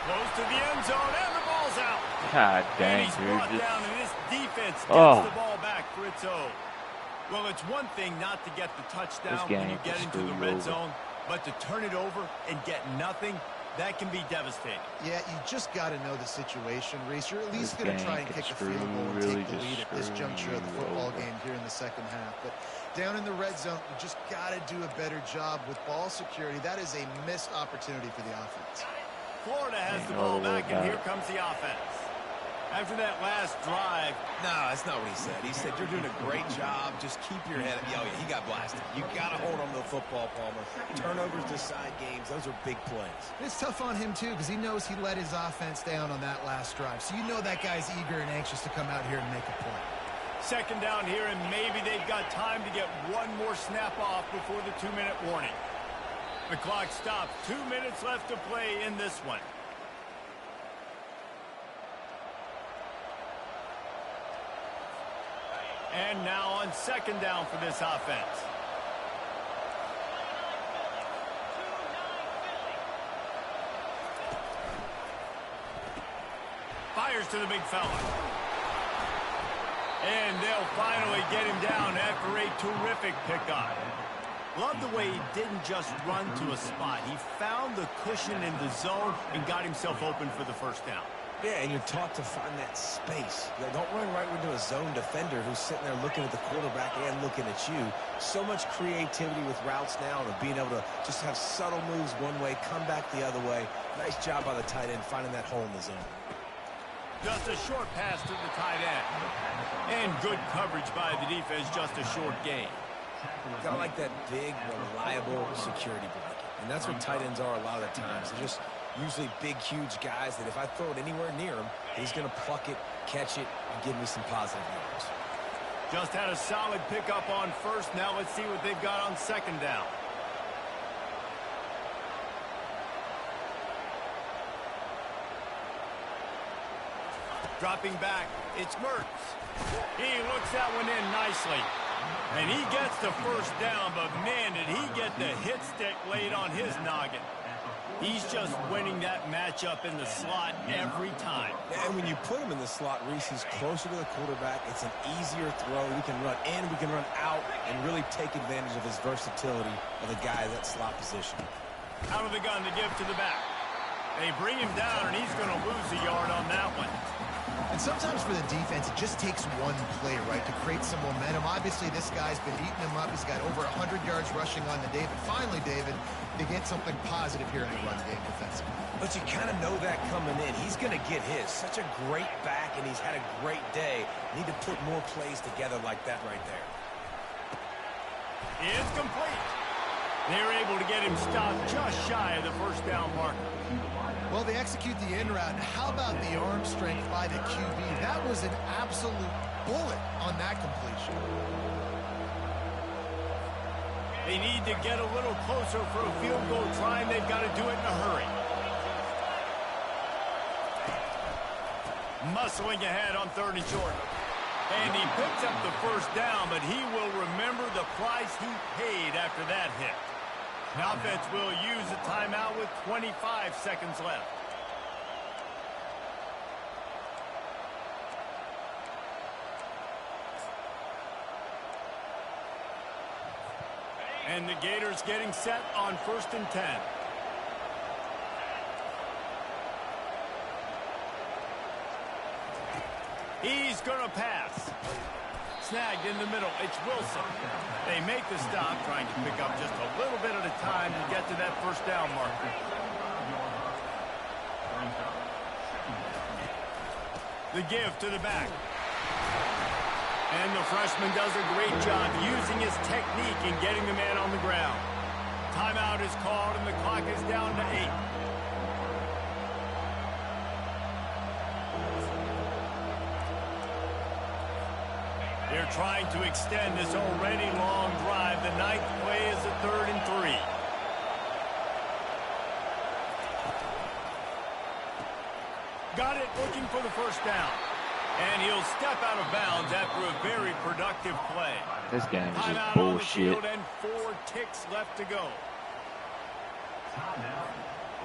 Close to the end zone, and the ball's out. God dang, and he's brought dude. down, and this defense gets the ball back for its own. Well, it's one thing not to get the touchdown when you get into the red zone. But to turn it over and get nothing, that can be devastating. Yeah, you just got to know the situation, Reese. You're at least going to try and kick a field goal and really take the lead at this juncture of the football game here in the second half. But down in the red zone, you just got to do a better job with ball security. That is a missed opportunity for the offense. Florida has the ball back, and here comes the offense. After that last drive. No, that's not what he said. He said, you're doing a great job. Just keep your head up. Oh, yeah, he got blasted. You got to hold on to the football, Palmer. Turnovers decide games. Those are big plays. It's tough on him, too, because he knows he let his offense down on that last drive. So you know that guy's eager and anxious to come out here and make a play. Second down here, and maybe they've got time to get one more snap off before the 2-minute warning. The clock stops. 2 minutes left to play in this one. And now on second down for this offense. Fires to the big fella. And they'll finally get him down after a terrific pickup. Love the way he didn't just run to a spot. He found the cushion in the zone and got himself open for the first down. Yeah, and you're taught to find that space. Don't run right into a zone defender who's sitting there looking at the quarterback and looking at you. So much creativity with routes now and being able to just have subtle moves one way, come back the other way. Nice job by the tight end finding that hole in the zone. Just a short pass to the tight end. And good coverage by the defense, just a short gain. Got like that big, reliable security blanket. And that's what tight ends are a lot of the times. They're just usually big, huge guys that if I throw it anywhere near him, he's going to pluck it, catch it, and give me some positive yards. Just had a solid pickup on first. Now let's see what they've got on second down. Dropping back, it's Mertz. He looks that one in nicely. And he gets the first down, but man, did he get the hit stick laid on his noggin. He's just winning that matchup in the slot every time. And when you put him in the slot, Reese, he's closer to the quarterback. It's an easier throw. We can run in, we can run out, and really take advantage of his versatility of the guy in that slot position. Out of the gun to give to the back. They bring him down, and he's going to lose a yard on that one. And sometimes for the defense, it just takes one play, right, to create some momentum. Obviously, this guy's been eating him up. He's got over 100 yards rushing on the day. But finally, David, they get something positive here in the run game defensively. But you kind of know that coming in. He's going to get his. Such a great back, and he's had a great day. Need to put more plays together like that right there. It's complete. They're able to get him stopped just shy of the first down marker. Well, they execute the in route. And how about the arm strength by the QB? That was an absolute bullet on that completion. They need to get a little closer for a field goal try, and they've got to do it in a hurry. Muscling ahead on third and short. And he picks up the first down, but he will remember the price he paid after that hit. The offense will use a timeout with 25 seconds left. And the Gators getting set on 1st and 10. He's going to pass. Snagged in the middle. It's Wilson. They make the stop, trying to pick up just a little bit at a time to get to that first down marker. The give to the back. And the freshman does a great job using his technique and getting the man on the ground. Timeout is called, and the clock is down to 8. They're trying to extend this already long drive. The ninth play is a 3rd and 3. Got it, looking for the first down. And he'll step out of bounds after a very productive play. This game is just Timeout bullshit. on the field and 4 ticks left to go.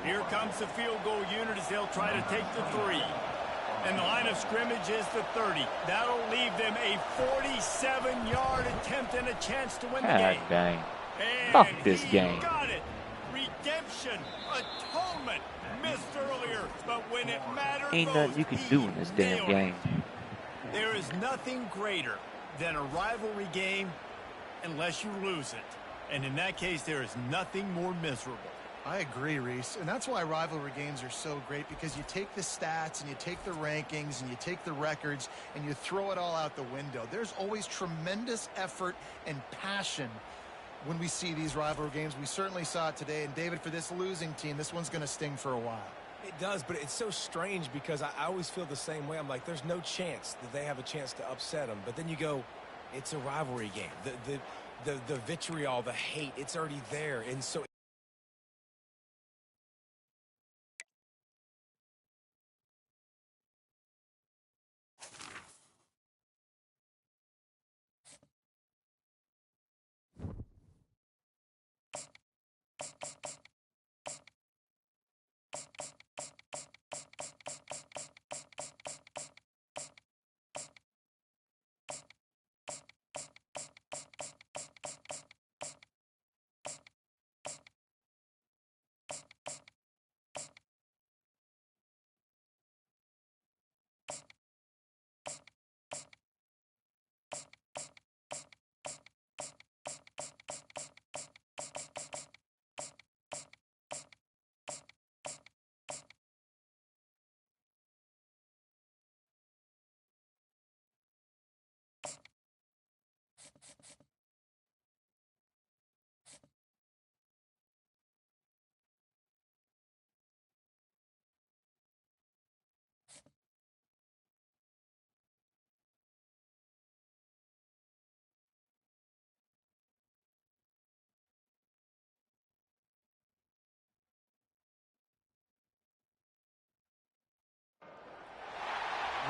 Here comes the field goal unit as they'll try to take the 3. And the line of scrimmage is the 30. That'll leave them a 47-yard attempt and a chance to win the game. God dang. And Fuck this he game. got it. redemption, atonement. Missed earlier, but when it mattered Ain't most, nothing you can he do in this damn nailed game. it. There is nothing greater than a rivalry game unless you lose it. And in that case, there is nothing more miserable. I agree, Reese. And that's why rivalry games are so great, because you take the stats and you take the rankings and you take the records and you throw it all out the window. There's always tremendous effort and passion when we see these rivalry games. We certainly saw it today. And, David, for this losing team, this one's going to sting for a while. It does, but it's so strange because I always feel the same way. I'm like, there's no chance that they have a chance to upset them. But then you go, it's a rivalry game. The vitriol, the hate, it's already there. And so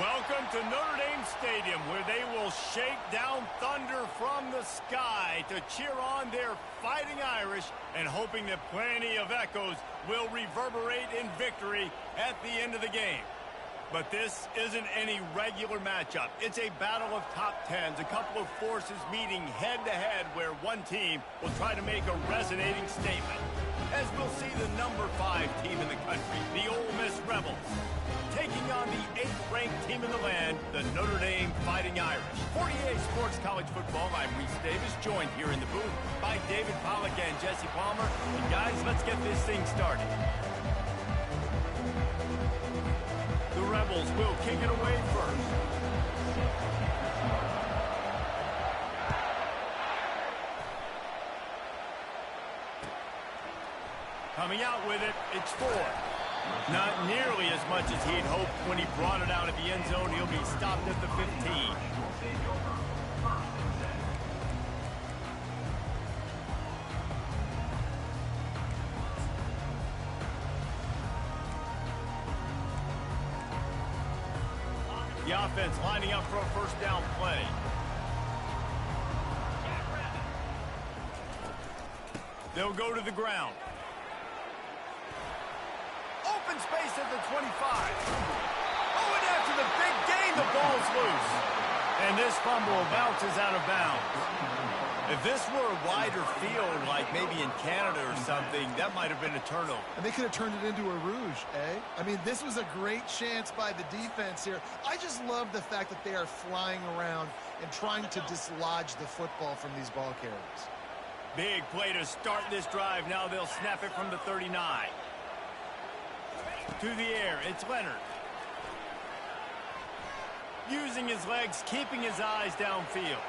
Welcome to Notre Dame Stadium, where they will shake down thunder from the sky to cheer on their Fighting Irish, and hoping that plenty of echoes will reverberate in victory at the end of the game. But this isn't any regular matchup. It's a battle of top tens, a couple of forces meeting head-to-head, where one team will try to make a resonating statement, as we'll see the number 5 team in the country, the Ole Miss Rebels, taking on the 8th-ranked team in the land, the Notre Dame Fighting Irish. 48 Sports College Football, I'm Reese Davis, joined here in the booth by David Pollack and Jesse Palmer. And guys, let's get this thing started. The Rebels will kick it away first. Coming out with it, it's Ford. Not nearly as much as he'd hoped when he brought it out at the end zone. He'll be stopped at the 15. The offense lining up for a first down play. They'll go to the ground. Open space at the 25. Oh, and after the big gain, the ball's loose. And this fumble bounces out of bounds. If this were a wider field, like maybe in Canada or something, that might have been a turnover. And they could have turned it into a rouge, eh? I mean, this was a great chance by the defense here. I just love the fact that they are flying around and trying to dislodge the football from these ball carriers. Big play to start this drive. Now they'll snap it from the 39. To the air, it's Leonard. Using his legs, keeping his eyes downfield.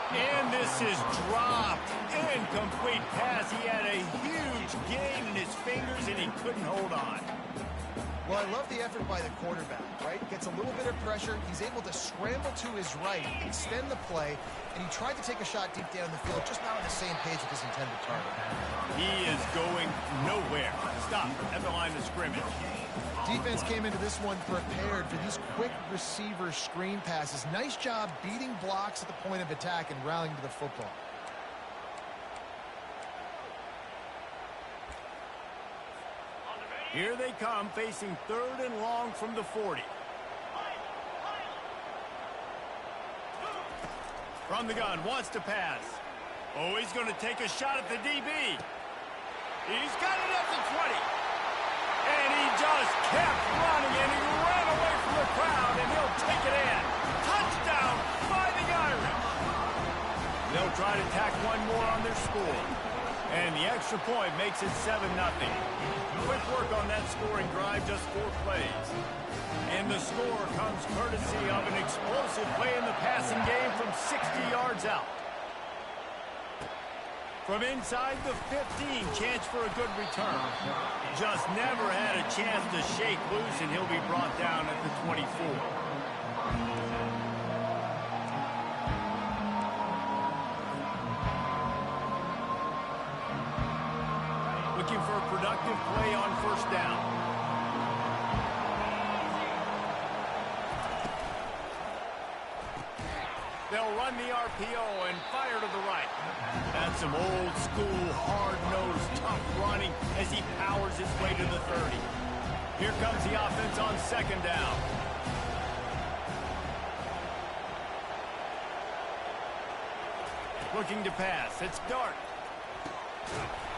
And this is dropped. Incomplete pass. He had a huge gain in his fingers, and he couldn't hold on. Well, I love the effort by the quarterback, right? Gets a little bit of pressure. He's able to scramble to his right, extend the play, and he tried to take a shot deep down the field, just not on the same page with his intended target. He is going nowhere. Stop at the line of scrimmage. Defense came into this one prepared for these quick receiver screen passes. Nice job beating blocks at the point of attack and rallying to the football. Here they come, facing 3rd and long from the 40. From the gun, wants to pass. Oh, he's going to take a shot at the DB. He's got it at the 20. And he just kept running, and he ran away from the crowd, and he'll take it in. Touchdown, Fighting Irish. They'll try to tack one more on their score. And the extra point makes it 7-0. Quick work on that scoring drive, just 4 plays. And the score comes courtesy of an explosive play in the passing game from 60 yards out. From inside the 15, chance for a good return. Just never had a chance to shake loose, and he'll be brought down at the 24. Looking for a productive play on first down. They'll run the RPO and fire to the right. That's some old school, hard-nosed, tough running as he powers his way to the 30. Here comes the offense on second down. Looking to pass. It's Dart.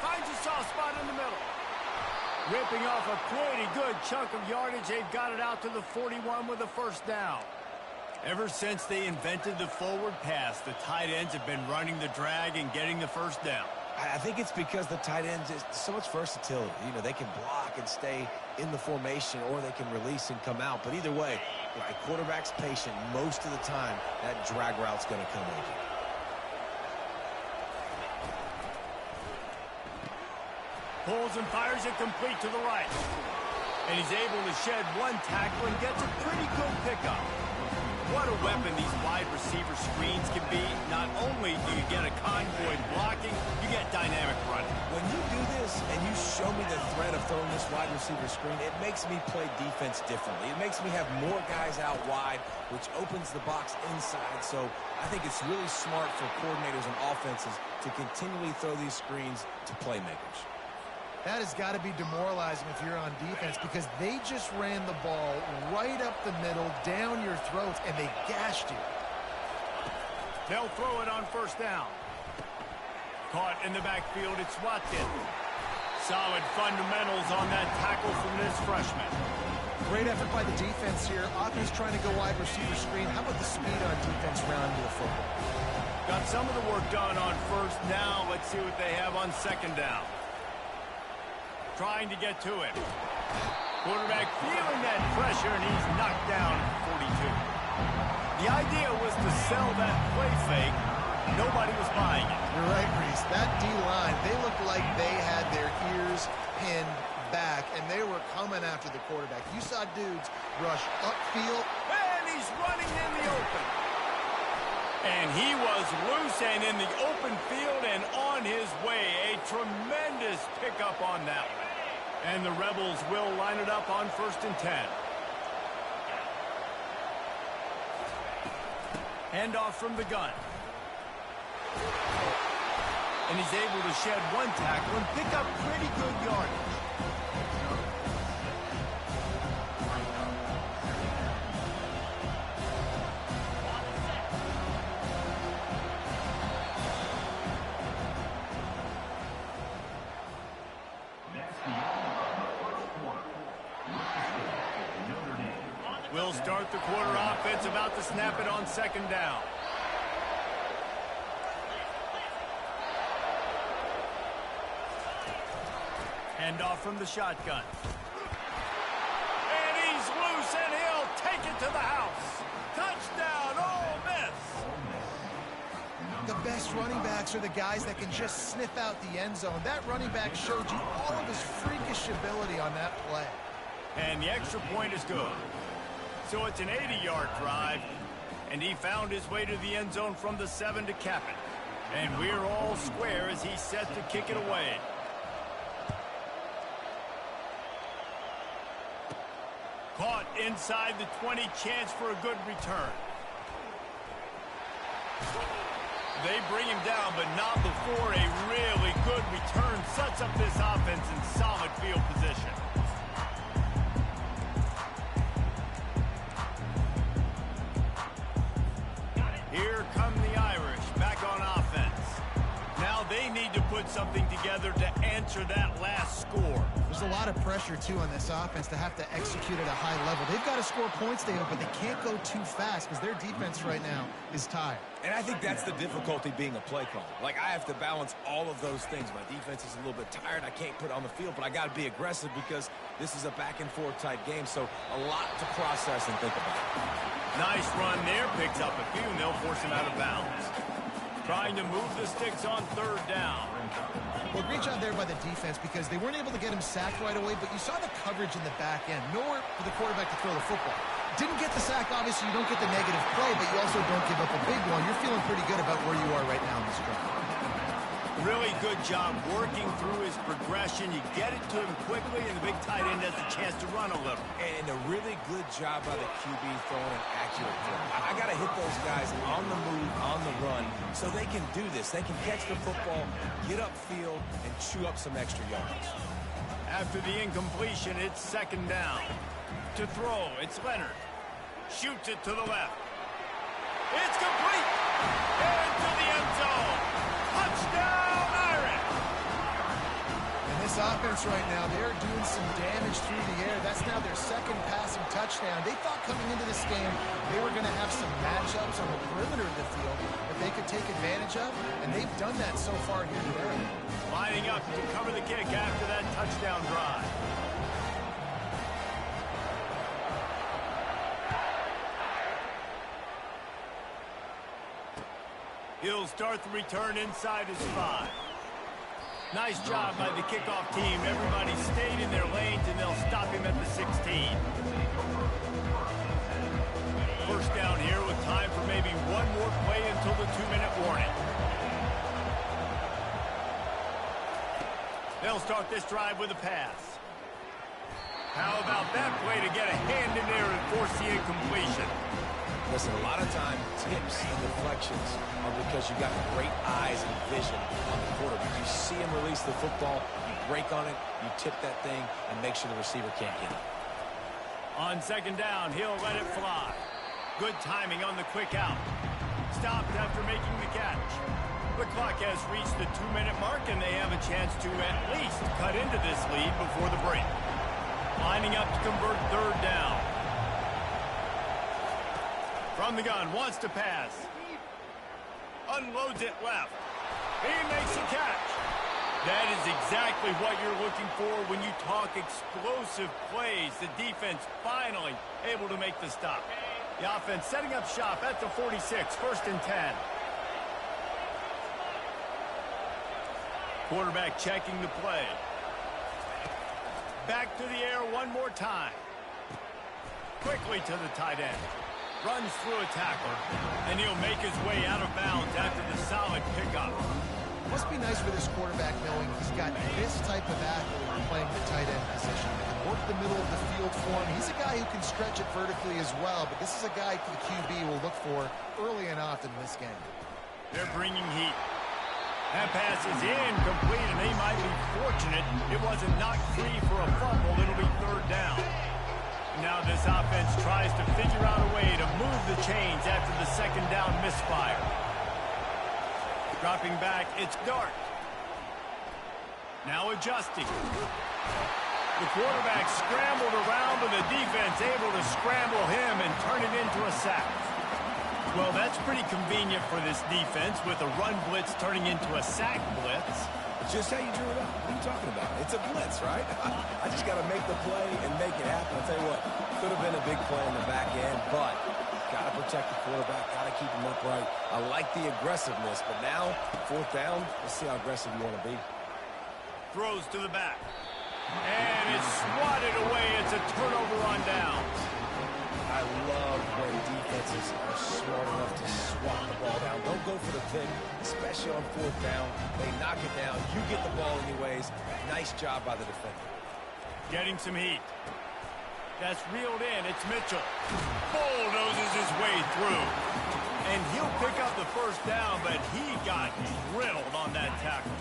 Finds a soft spot in the middle. Ripping off a pretty good chunk of yardage. They've got it out to the 41 with a first down. Ever since they invented the forward pass, the tight ends have been running the drag and getting the first down. I think it's because the tight ends is so much versatility. You know, they can block and stay in the formation, or they can release and come out. But either way, if the quarterback's patient, most of the time, that drag route's going to come over. Pulls and fires it complete to the right. And he's able to shed one tackle and gets a pretty good pickup. What a weapon these wide receiver screens can be. Not only do you get a convoy blocking, you get dynamic running. When you do this and you show me the threat of throwing this wide receiver screen, it makes me play defense differently. It makes me have more guys out wide, which opens the box inside. So I think it's really smart for coordinators and offenses to continually throw these screens to playmakers. That has got to be demoralizing if you're on defense, because they just ran the ball right up the middle, down your throats, and they gashed you. They'll throw it on first down. Caught in the backfield, it's Watkins. Solid fundamentals on that tackle from this freshman. Great effort by the defense here. Offense trying to go wide receiver screen. How about the speed on defense round to the football? Got some of the work done on first. Now let's see what they have on second down. Trying to get to it. Quarterback feeling that pressure, and he's knocked down at 42. The idea was to sell that play fake. Nobody was buying it. You're right, Reese. That D-line, they looked like they had their ears pinned back, and they were coming after the quarterback. You saw dudes rush upfield. And he's running in the open. And he was loose and in the open field and on his way. A tremendous pickup on that one. And the Rebels will line it up on 1st and 10. Handoff from the gun. And he's able to shed one tackle and pick up pretty good yardage. We'll start the quarter offense, about to snap it on second down. Handoff from the shotgun. And he's loose, and he'll take it to the house. Touchdown, Ole Miss. The best running backs are the guys that can just sniff out the end zone. That running back showed you all of his freakish ability on that play. And the extra point is good. So it's an 80-yard drive, and he found his way to the end zone from the 7 to cap it. And we're all square as he's set to kick it away. Caught inside the 20, chance for a good return. They bring him down, but not before a really good return sets up this offense in solid field position. Here come the Irish back on offense. Now they need need to put something together to answer that last score. There's a lot of pressure, too, on this offense to have to execute at a high level. They've got to score points, David, but they can't go too fast because their defense right now is tired. And I think that's the difficulty being a play caller. Like, I have to balance all of those things. My defense is a little bit tired. I can't put it on the field, but I got to be aggressive because this is a back-and-forth type game, so a lot to process and think about. Nice run there. Picks up a few, and they'll force him out of bounds. Trying to move the sticks on third down. Well, great job there by the defense because they weren't able to get him sacked right away, but you saw the coverage in the back end. Nowhere for the quarterback to throw the football. Didn't get the sack, obviously you don't get the negative play, but you also don't give up a big one. You're feeling pretty good about where you are right now in this drive. Really good job working through his progression. You get it to him quickly, and the big tight end has a chance to run a little. And a really good job by the QB throwing an accurate throw. I got to hit those guys on the move, on the run, so they can do this. They can catch the football, get upfield, and chew up some extra yards. After the incompletion, it's second down. To throw, it's Leonard. Shoots it to the left. It's complete. Into the end zone. Touchdown, Irish. And this offense right now, they're doing some damage through the air. That's now their second passing touchdown. They thought coming into this game they were going to have some matchups on the perimeter of the field that they could take advantage of, and they've done that so far here today. Lining up to cover the kick after that touchdown drive. He'll start the return inside his 5. Nice job by the kickoff team. Everybody stayed in their lanes, and they'll stop him at the 16. First down here with time for maybe one more play until the 2-minute warning. They'll start this drive with a pass. How about that play to get a hand in there and force the incompletion? Listen, a lot of time, tips and deflections are because you got great eyes and vision on the quarterback. You see him release the football, you break on it, you tip that thing, and make sure the receiver can't get it. On second down, he'll let it fly. Good timing on the quick out. Stopped after making the catch. The clock has reached the 2-minute mark, and they have a chance to at least cut into this lead before the break. Lining up to convert third down. From the gun, wants to pass. Unloads it left. He makes a catch. That is exactly what you're looking for when you talk explosive plays. The defense finally able to make the stop. The offense setting up shop at the 46, first and 10. Quarterback checking the play. Back to the air one more time. Quickly to the tight end. Runs through a tackle, and he'll make his way out of bounds after the solid pickup. Must be nice for this quarterback knowing he's got this type of athlete playing the tight end position. He can work the middle of the field for him. He's a guy who can stretch it vertically as well, but this is a guy the QB will look for early and often in this game. They're bringing heat. That pass is incomplete, and they might be fortunate it wasn't knocked free for a fumble. It'll be third down. Now this offense tries to figure out a way to move the chains after the second down misfire. Dropping back, it's Dart. Now adjusting. The quarterback scrambled around, but the defense able to scramble him and turn it into a sack. Well, that's pretty convenient for this defense with a run blitz turning into a sack blitz. Just how you drew it up. What are you talking about? It's a blitz, right? I just got to make the play and make it happen. I'll tell you what, could have been a big play in the back end, but got to protect the quarterback, got to keep him upright. I like the aggressiveness, but now, fourth down, let's see how aggressive you want to be. Throws to the back. And it's swatted away. It's a turnover on downs. I love when defenses are smart enough to swat the ball down. Don't go for the pick, especially on fourth down. They knock it down. You get the ball anyways. Nice job by the defender. Getting some heat. That's reeled in. It's Mitchell. Bulldozes his way through. And he'll pick up the first down, but he got drilled on that tackle.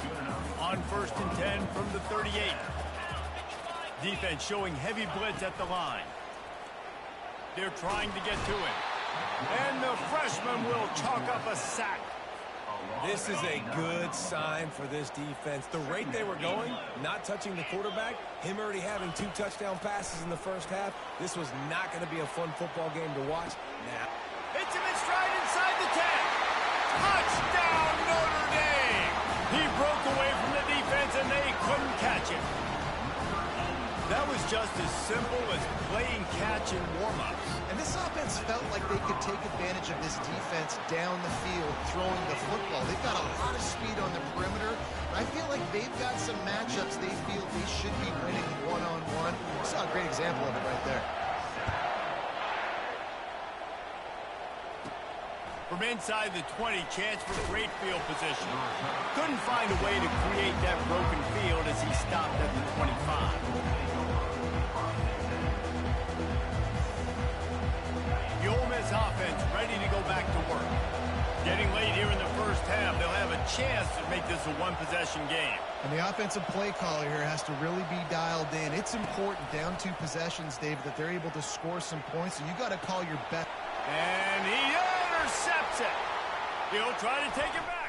On first and 10 from the 38. Defense showing heavy blitz at the line. They're trying to get to him. And the freshman will chalk up a sack. This is a good sign for this defense. The rate they were going, not touching the quarterback, him already having 2 touchdown passes in the first half, this was not going to be a fun football game to watch. Now, hits him in stride inside the 10. Touchdown, Notre Dame! He broke away from the defense, and they couldn't catch him. That was just as simple as playing catch in warm-ups. And this offense felt like they could take advantage of this defense down the field, throwing the football. They've got a lot of speed on the perimeter. I feel like they've got some matchups they feel they should be winning one-on-one. We saw a great example of it right there. From inside the 20, chance for great field position. Couldn't find a way to create that broken field as he stopped at the 25. The Ole Miss offense ready to go back to work. Getting late here in the first half, they'll have a chance to make this a one-possession game. And the offensive play caller here has to really be dialed in. It's important down 2 possessions, David, that they're able to score some points, and you got to call your best. And he intercepts it. He'll try to take it back.